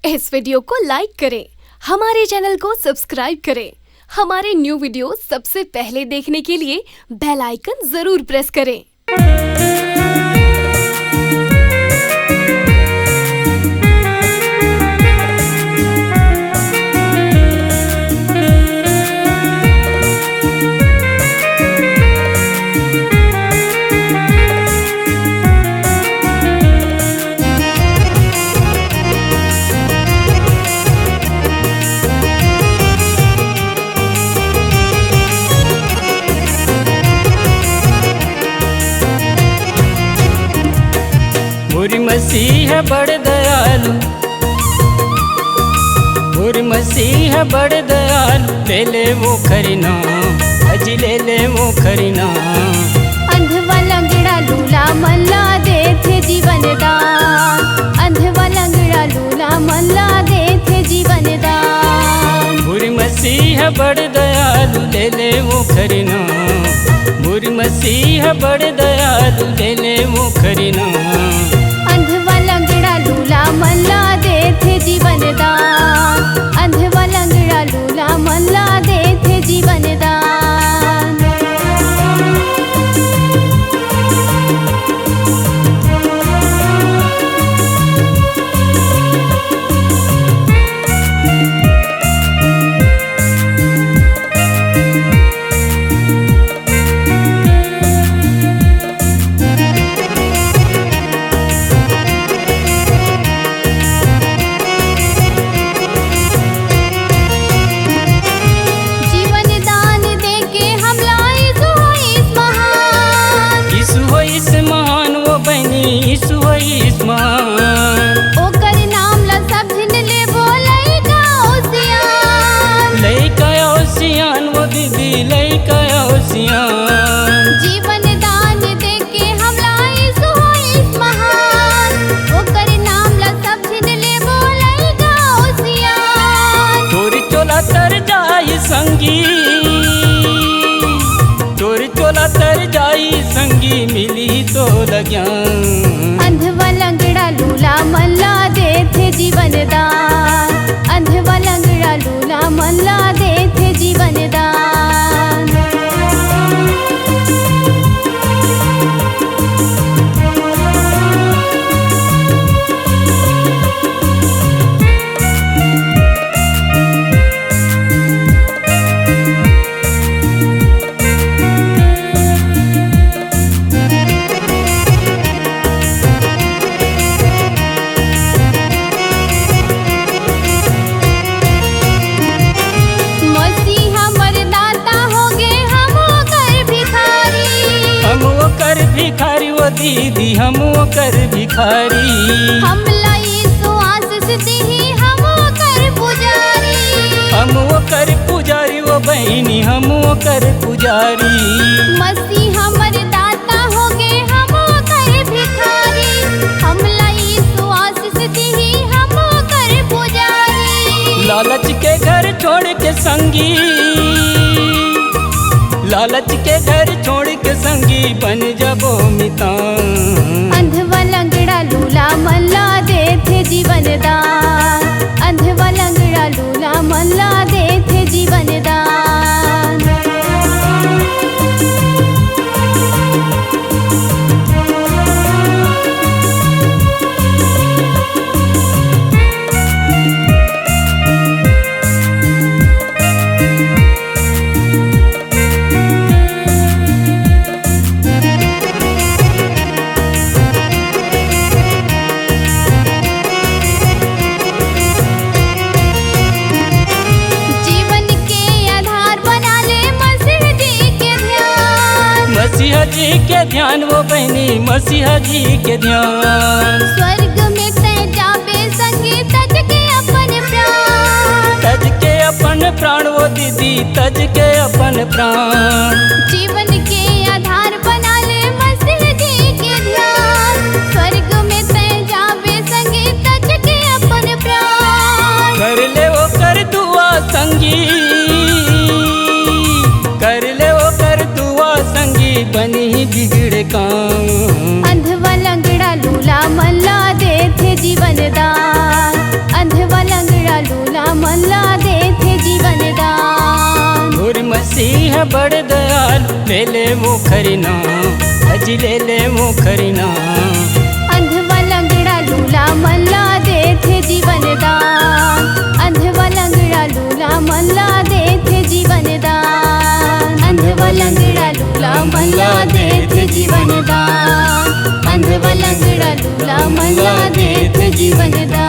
इस video को लाइक करें, हमारे चैनल को सब्सक्राइब करें। हमारे न्यू वीडियो सबसे पहले देखने के लिए बेल आइकन जरूर प्रेस करें। मोरी मसीह बड़ दयालु, मोरी मसीह बड़ दयालु, ले ले वो खरीना, अजी ले ले वो खरीना। अंधवा लंगड़ा लूला मल्ला दे थे जीवन दान, अंधवा लंगड़ा लूला मल्ला दे थे जीवन दान। मोरी मसीह बड़ दयालु, ले ले वो खरीना, मोरी मसीह बड़ दयालु, ले ले वो खरीना। अंधवा लंगड़ा लूला मल्ला दे थे जीवन दान, अंधवा लंगड़ा लूला मल्ला दे थे जीवन दान। ओकर नाम ला सब जिन ले बोलै का ओसियान, लइका ओसियान वो दीदी लइका ओसियान। जीवन दान दे के हम लाई सुहोइस महान, ओकर नाम ला सब जिन ले बोलै का ओसियान। तोरी चोला तर जाई संगी, तोरी चोला तर जाई संगी, मिली तो लग्यान। अंधवा लंगड़ा लूला मल्ला दे थे जीवन दान, अंधवा लंगड़ा लूला मल्ला दे थे जीवन दान। भिखारी वो दीदी हम कर भिखारी, हम लाई सुआस सिद्धि हम कर पुजारी, हम कर पुजारी वो बहनी हम कर पुजारी। मसीह हमर दाता हो गे हम कर भिखारी, हम लाई सुआस सिद्धि हम कर पुजारी। लालच के घर छोड़ के संगी, लालच के घर छोड़ के संगी, बन जबो मितान। अंधवा लंगड़ा लूला मल्ला दे थे जीवन दान, अंधवा लंगड़ा लूला मल्ला दे थे जीवन दान। मसीहा जी के ध्यान वो बहनी मसीहा जी के ध्यान। स्वर्ग में तय जाबे संगी तज के अपन प्राण, तज के अपन प्राण वो दीदी तज के अपन प्राण। जीवन के आधार बना ले मसीह जी के ध्यान, स्वर्ग में तय जाबे संगी तज के अपन प्राण। कर ले वो कर दुआ संगी, कर ले वो कर दुआ संगी, बनी बिगड़ काम। अंधवा लंगड़ा लूला मल्ला दे थे जीवन दान, अंधवा बड़ दयालु ले ले मुखरी नाम, अजी ले ले मुखरी नाम। अंधवा लंगड़ा लूला मल्ला देथे जीवन दान, अंधवा लंगड़ा लूला मल्ला देथे जीवन दान, अंधवा लंगड़ा लूला मल्ला देथे जीवन दान, अंधवा लंगड़ा लूला मल्ला देथे जीवन दान।